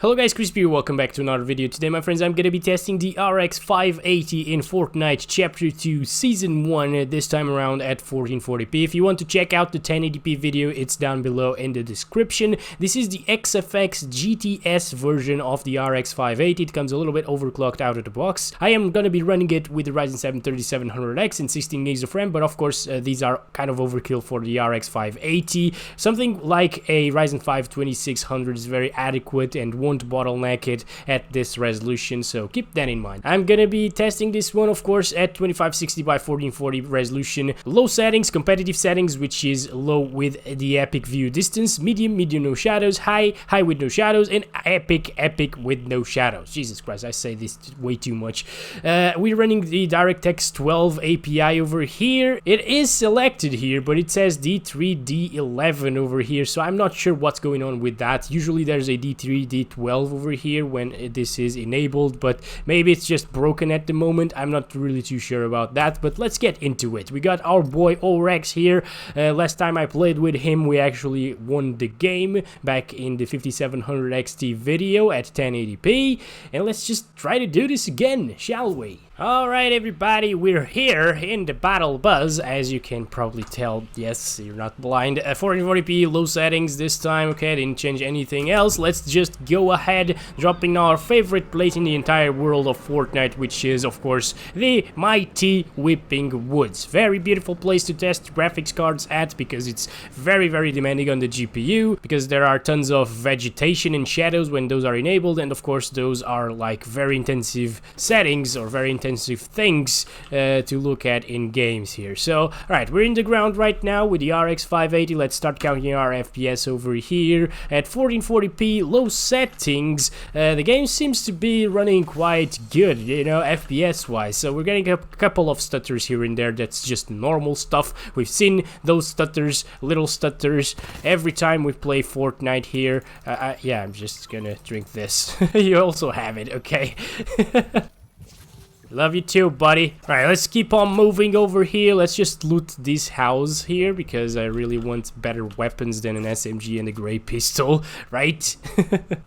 Hello guys, Crispy here, welcome back to another video. Today my friends, I'm gonna be testing the RX 580 in Fortnite Chapter 2 Season 1, this time around at 1440p. If you want to check out the 1080p video, it's down below in the description. This is the XFX GTS version of the RX 580. It comes a little bit overclocked out of the box. I am gonna be running it with the Ryzen 7 3700X and 16 gigs of RAM, but of course these are kind of overkill for the RX 580. Something like a Ryzen 5 2600 is very adequate and won't bottleneck it at this resolution, so keep that in mind. I'm gonna be testing this one, of course, at 2560 by 1440 resolution, low settings, competitive settings, which is low with the epic view distance, medium no shadows, high with no shadows, and epic with no shadows. Jesus Christ, I say this way too much. We're running the DirectX 12 API over here. It is selected here, but it says D3 D11 over here, so I'm not sure what's going on with that. Usually there's a D3 D12 over here when this is enabled, but maybe it's just broken at the moment. I'm not really too sure about that, but let's get into it. We got our boy RX here. Last time I played with him, we actually won the game back in the 5700 XT video at 1080p, and let's just try to do this again, shall we? Alright everybody, we're here in the battle buzz, as you can probably tell. Yes, you're not blind. 1440p, low settings this time. Okay, didn't change anything else. Let's just go ahead, dropping our favorite place in the entire world of Fortnite, which is of course the mighty Whipping Woods. Very beautiful place to test graphics cards at, because it's very demanding on the GPU, because there are tons of vegetation and shadows when those are enabled, and of course those are like very intensive settings or very intensive things to look at in games here. So, alright, we're in the ground right now with the RX 580. Let's start counting our FPS over here at 1440p, low settings. The game seems to be running quite good, you know, FPS wise. So we're getting a couple of stutters here and there. That's just normal stuff. We've seen those stutters, little stutters, every time we play Fortnite here. Yeah, I'm just gonna drink this. You also have it, okay? Love you too, buddy. Alright, let's keep on moving over here. Let's just loot this house here, because I really want better weapons than an SMG and a gray pistol, right?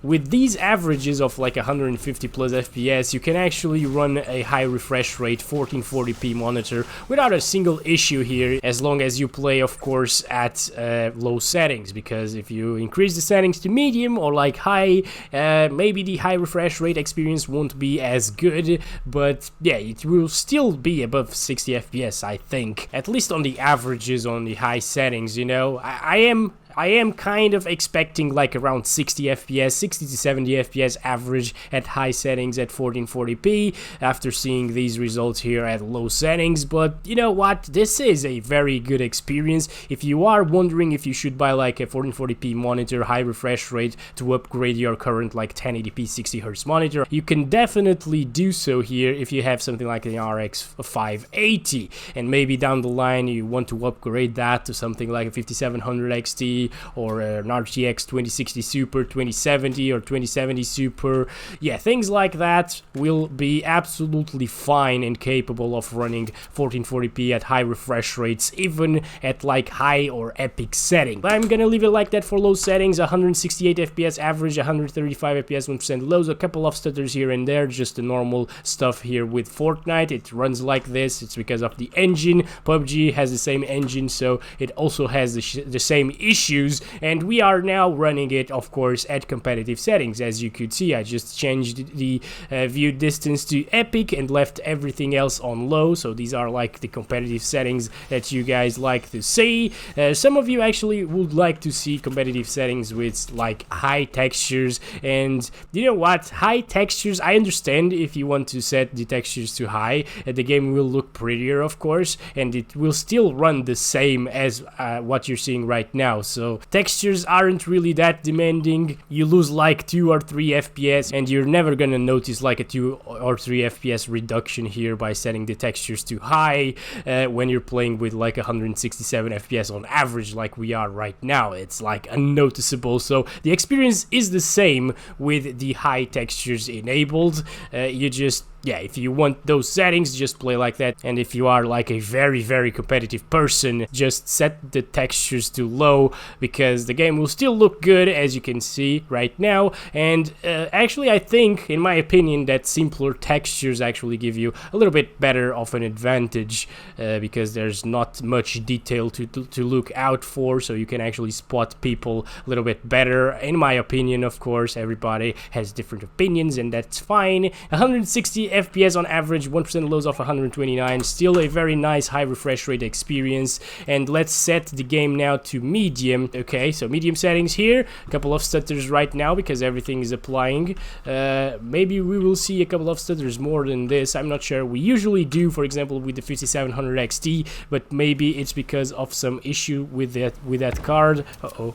With these averages of like 150 plus FPS, you can actually run a high refresh rate 1440p monitor without a single issue here, as long as you play, of course, at low settings, because if you increase the settings to medium or like high, maybe the high refresh rate experience won't be as good, but yeah, it will still be above 60 FPS, I think. At least on the averages on the high settings, you know. I am kind of expecting like around 60 FPS, 60 to 70 FPS average at high settings at 1440p after seeing these results here at low settings. But you know what? This is a very good experience. If you are wondering if you should buy like a 1440p monitor, high refresh rate to upgrade your current like 1080p 60Hz monitor, you can definitely do so here if you have something like an RX 580, and maybe down the line you want to upgrade that to something like a 5700 XT or an RTX 2060 Super, 2070 or 2070 Super. Yeah, things like that will be absolutely fine and capable of running 1440p at high refresh rates, even at like high or epic setting. But I'm gonna leave it like that for low settings. 168 FPS average, 135 FPS 1% lows, a couple of stutters here and there, just the normal stuff here with Fortnite. It runs like this. It's because of the engine. PUBG has the same engine, so it also has the same issues, and we are now running it, of course, at competitive settings. As you could see, I just changed the view distance to epic and left everything else on low, so these are like the competitive settings that you guys like to see. Some of you actually would like to see competitive settings with like high textures, and you know what, high textures, I understand if you want to set the textures to high, the game will look prettier, of course, and it will still run the same as what you're seeing right now. So textures aren't really that demanding. You lose like 2 or 3 FPS, and you're never gonna notice like a 2 or 3 FPS reduction here by setting the textures to high when you're playing with like 167 FPS on average like we are right now. It's like unnoticeable, so the experience is the same with the high textures enabled. You just yeah, if you want those settings, just play like that. And if you are like a very competitive person, just set the textures to low, because the game will still look good, as you can see right now. And actually, I think, in my opinion, that simpler textures actually give you a little bit better of an advantage, because there's not much detail to look out for, so you can actually spot people a little bit better, in my opinion. Of course, everybody has different opinions, and that's fine. 160 FPS on average, 1% lows of 129, still a very nice high refresh rate experience. And let's set the game now to medium. Okay, so medium settings here, a couple of stutters right now because everything is applying. Maybe we will see a couple of stutters more than this, I'm not sure. We usually do, for example, with the 5700 XT, but maybe it's because of some issue with that card. Uh-oh.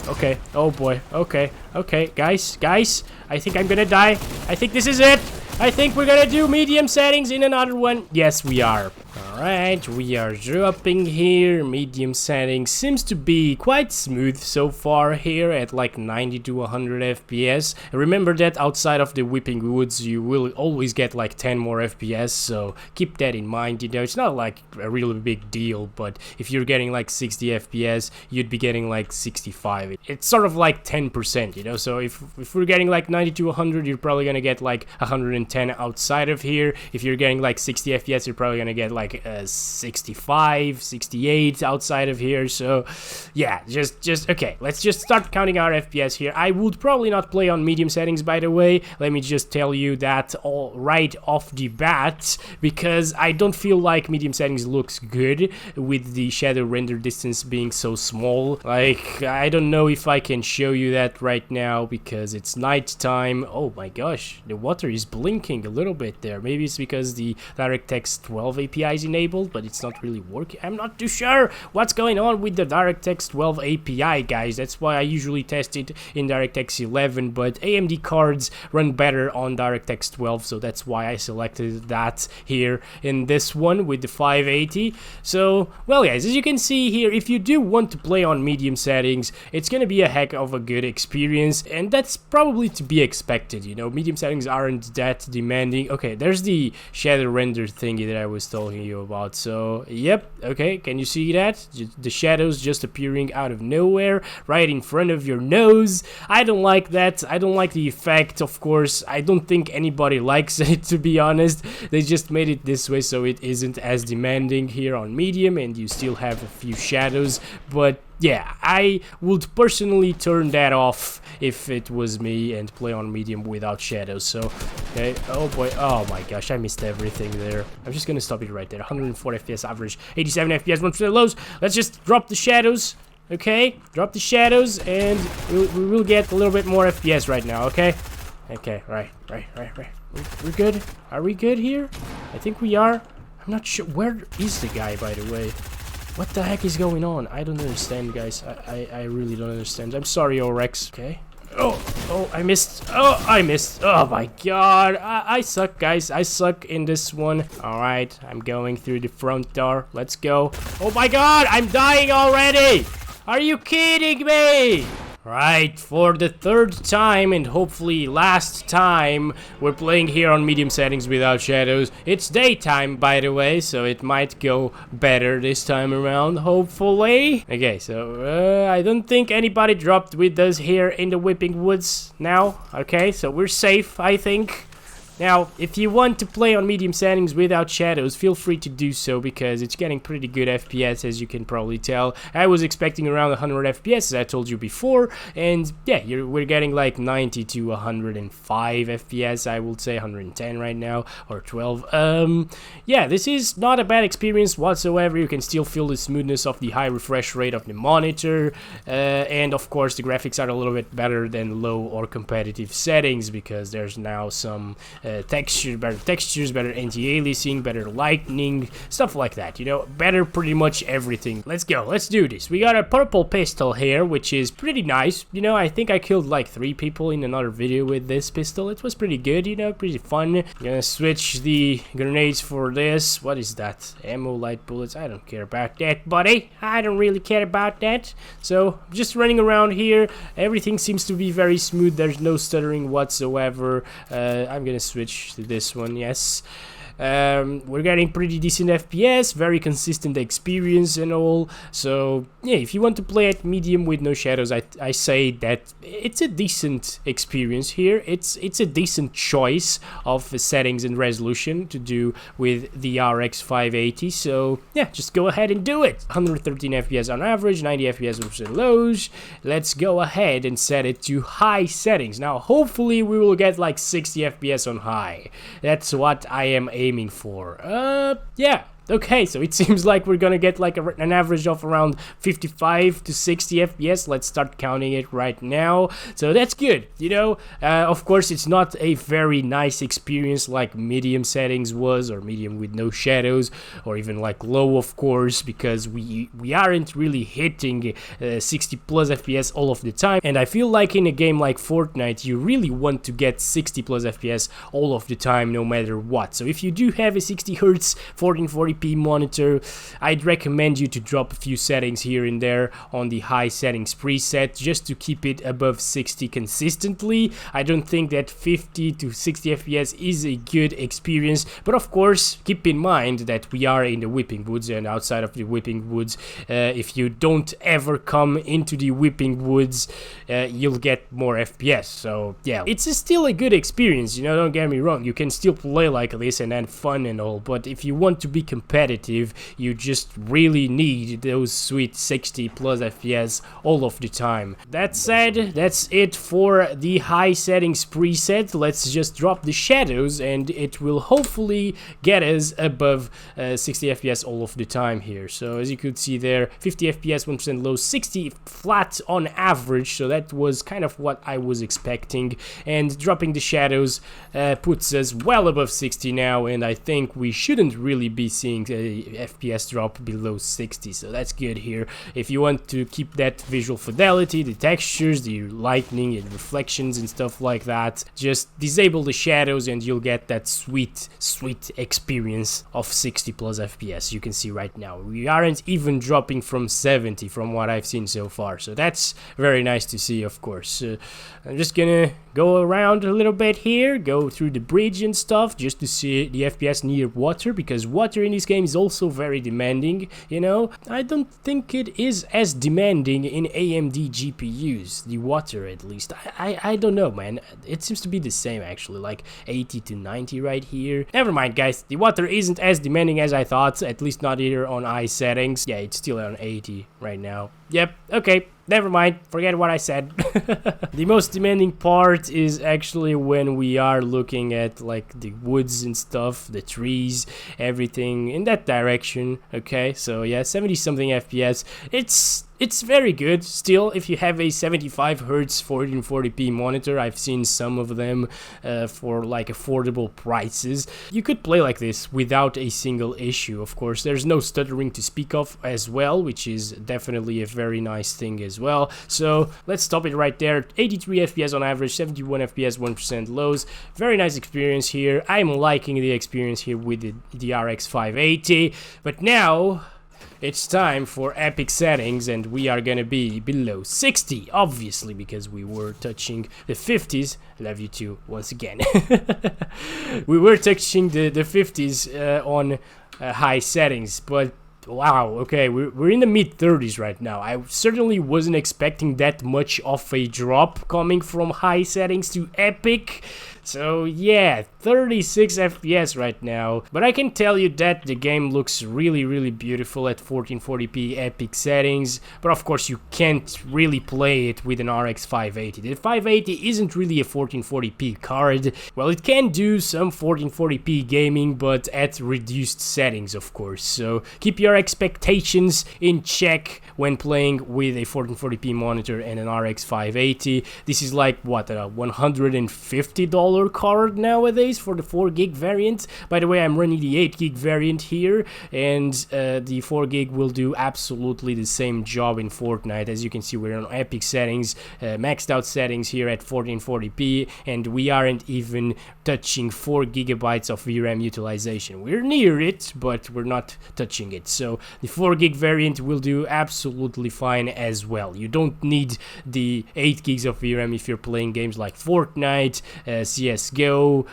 Okay, oh boy, okay, guys, I think I'm gonna die. I think this is it. I think we're gonna do medium settings in another one. Yes, we are. Alright, we are dropping here. Medium settings seems to be quite smooth so far here at like 90 to 100 FPS. Remember that outside of the whipping woods, you will always get like 10 more FPS, so keep that in mind. You know, it's not like a really big deal, but if you're getting like 60 FPS, you'd be getting like 65. It's sort of like 10%, you know, so if we're getting like 90 to 100, you're probably gonna get like 110 outside of here. If you're getting like 60 FPS, you're probably gonna get like 65, 68 outside of here. So yeah, just okay, let's just start counting our FPS here. I would probably not play on medium settings, by the way. Let me just tell you that all right off the bat, because I don't feel like medium settings looks good with the shadow render distance being so small. Like, I don't know if I can show you that right now because it's night time. Oh my gosh, the water is blinking a little bit there. Maybe it's because the DirectX 12 API is enabled, but it's not really working. I'm not too sure what's going on with the DirectX 12 API, guys. That's why I usually test it in DirectX 11, but AMD cards run better on DirectX 12, so that's why I selected that here in this one with the 580. So, well guys, as you can see here, if you do want to play on medium settings, it's gonna be a heck of a good experience, and that's probably to be expected. You know, medium settings aren't that demanding. Okay, there's the shadow render thingy that I was telling you about. So yep, okay, can you see that? The shadows just appearing out of nowhere right in front of your nose. I don't like that. I don't like the effect, of course. I don't think anybody likes it, to be honest. They just made it this way so it isn't as demanding here on medium, and you still have a few shadows. But yeah, I would personally turn that off if it was me and play on medium without shadows. So, okay, oh boy, oh my gosh, I missed everything there. I'm just gonna stop it right there. 104 FPS average, 87 FPS, 1% lows. Let's just drop the shadows, okay? Drop the shadows, and we will get a little bit more FPS right now, okay? Okay, right. We're good? Are we good here? I think we are. I'm not sure. Where is the guy, by the way? What the heck is going on? I don't understand, guys. I really don't understand. I'm sorry, RX. Okay. Oh, I missed. Oh my god. I suck, guys. I suck in this one. Alright, I'm going through the front door. Let's go. Oh my god, I'm dying already. Are you kidding me? Right, for the third time and hopefully last time, we're playing here on medium settings without shadows. It's daytime, by the way, so it might go better this time around, hopefully. Okay, so I don't think anybody dropped with us here in the Whipping Woods now. Okay, so we're safe, I think. Now, if you want to play on medium settings without shadows, feel free to do so, because it's getting pretty good FPS, as you can probably tell. I was expecting around 100 FPS, as I told you before, and yeah, we're getting like 90 to 105 FPS, I would say 110 right now, or 12. Yeah, this is not a bad experience whatsoever. You can still feel the smoothness of the high refresh rate of the monitor, and of course the graphics are a little bit better than low or competitive settings, because there's now some better textures, better anti-aliasing, better lighting, stuff like that, you know, better pretty much everything. Let's go, let's do this. We got a purple pistol here, which is pretty nice. You know, I think I killed like 3 people in another video with this pistol. It was pretty good, you know, pretty fun. Gonna switch the grenades for this. What is that? Ammo, light bullets. I don't care about that, buddy. I don't really care about that. So, just running around here. Everything seems to be very smooth. There's no stuttering whatsoever. I'm gonna switch switch to this one, yes. We're getting pretty decent FPS, very consistent experience and all. So yeah, if you want to play at medium with no shadows, I say that it's a decent experience here. It's a decent choice of settings and resolution to do with the RX 580. So yeah, just go ahead and do it. 113 FPS on average, 90 FPS on lows. Let's go ahead and set it to high settings. Now hopefully we will get like 60 FPS on high. That's what I am aiming for. Yeah. Okay, so it seems like we're gonna get like an average of around 55 to 60 FPS. Let's start counting it right now. So that's good, you know. Of course, it's not a very nice experience like medium settings was, or medium with no shadows, or even like low, of course, because we aren't really hitting 60 plus FPS all of the time. And I feel like in a game like Fortnite, you really want to get 60 plus FPS all of the time, no matter what. So if you do have a 60 Hz 1440p monitor, I'd recommend you to drop a few settings here and there on the high settings preset just to keep it above 60 consistently. I don't think that 50 to 60 FPS is a good experience, but of course keep in mind that we are in the whipping woods, and outside of the whipping woods, if you don't ever come into the whipping woods, you'll get more FPS. So yeah, it's still a good experience, you know, don't get me wrong, you can still play like this and have fun and all, but if you want to be competitive, you just really need those sweet 60 plus FPS all of the time. That said, that's it for the high settings preset. Let's just drop the shadows and it will hopefully get us above 60 FPS all of the time here. So as you could see there, 50 FPS, 1% low, 60 flat on average, so that was kind of what I was expecting, and dropping the shadows puts us well above 60 now, and I think we shouldn't really be seeing a FPS drop below 60, so that's good here. If you want to keep that visual fidelity, the textures, the lightning and reflections and stuff like that, just disable the shadows and you'll get that sweet experience of 60 plus FPS. You can see right now we aren't even dropping from 70 from what I've seen so far, so that's very nice to see. Of course, I'm just gonna go around a little bit here, go through the bridge and stuff just to see the FPS near water, because water in this game is also very demanding, you know. I don't think it is as demanding in AMD GPUs, the water at least. I don't know, man. It seems to be the same actually, like 80 to 90 right here. Never mind, guys. The water isn't as demanding as I thought, at least not here on high settings. Yeah, it's still on 80 right now. Yep, okay. Never mind, forget what I said. The most demanding part is actually when we are looking at like the woods and stuff, the trees, everything in that direction. Okay, so yeah, 70 something FPS. It's very good still if you have a 75 Hz 1440p monitor. I've seen some of them for like affordable prices. You could play like this without a single issue. Of course, there's no stuttering to speak of as well, which is definitely a very nice thing as well. So let's stop it right there. 83 FPS on average, 71 FPS, 1% lows. Very nice experience here. I'm liking the experience here with the RX 580. But now it's time for epic settings, and we are gonna be below 60, obviously, because we were touching the 50s. Love you too, once again. We were touching the 50s on high settings, but wow, okay, we're in the mid-30s right now. I certainly wasn't expecting that much of a drop coming from high settings to epic. So yeah, 36 FPS right now, but I can tell you that the game looks really beautiful at 1440p epic settings, but of course you can't really play it with an RX 580. The 580 isn't really a 1440p card. Well, it can do some 1440p gaming, but at reduced settings, of course, so keep your expectations in check when playing with a 1440p monitor and an RX 580. This is like, what, a $150 card nowadays for the 4GB variant. By the way, I'm running the 8GB variant here, and the 4GB will do absolutely the same job in Fortnite. As you can see, we're on epic settings, maxed out settings here at 1440p, and we aren't even touching 4GB of VRAM utilization. We're near it, but we're not touching it. So the 4GB variant will do absolutely fine as well. You don't need the 8GB of VRAM if you're playing games like Fortnite, CSGO,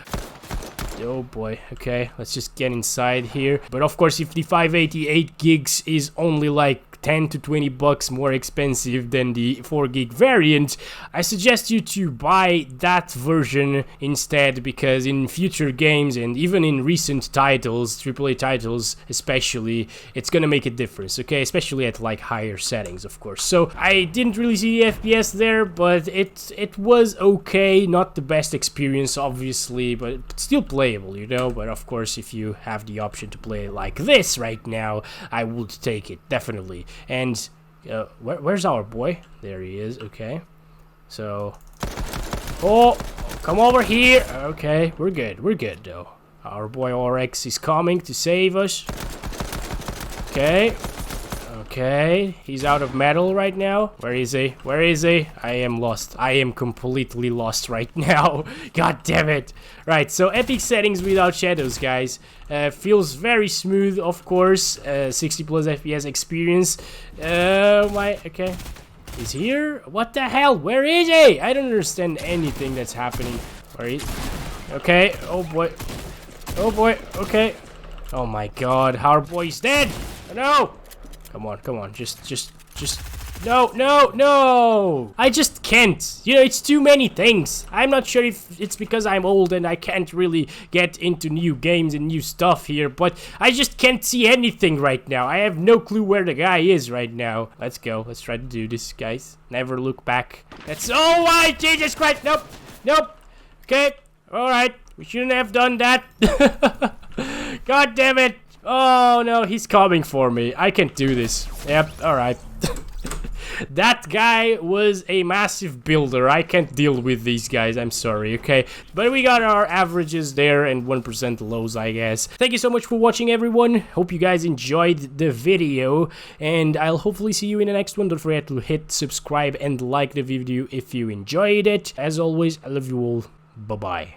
Oh boy, okay, let's just get inside here. But of course, if the 588 gigs is only like 10 to 20 bucks more expensive than the 4 gig variant, I suggest you to buy that version instead, because in future games and even in recent titles, AAA titles especially, it's gonna make a difference, okay? Especially at like higher settings, of course. So I didn't really see the FPS there, but it was okay, not the best experience obviously, but still playable, you know. But of course, if you have the option to play like this right now, I would take it, definitely. And where's our boy? There he is. Okay, so come over here. Okay, we're good though. Our boy RX is coming to save us. Okay, he's out of metal right now. Where is he? I am lost. I am completely lost right now. God damn it. Right, so epic settings without shadows, guys. Feels very smooth, of course. 60 plus FPS experience. Okay. He's here? What the hell? Where is he? I don't understand anything that's happening. Where is he? Okay, oh boy. Okay. Oh my god, our boy's dead. No! Come on, just no! I just can't. You know, it's too many things. I'm not sure if it's because I'm old and I can't really get into new games and new stuff here, but I just can't see anything right now. I have no clue where the guy is right now. Let's go. Let's try to do this, guys. Never look back. Oh my Jesus Christ! Nope. Okay. All right. We shouldn't have done that. God damn it. Oh no, he's coming for me. I can't do this. Yep, alright. That guy was a massive builder. I can't deal with these guys, I'm sorry, okay? But we got our averages there and 1% lows, I guess. Thank you so much for watching, everyone. Hope you guys enjoyed the video, and I'll hopefully see you in the next one. Don't forget to hit subscribe and like the video if you enjoyed it. As always, I love you all. Bye-bye.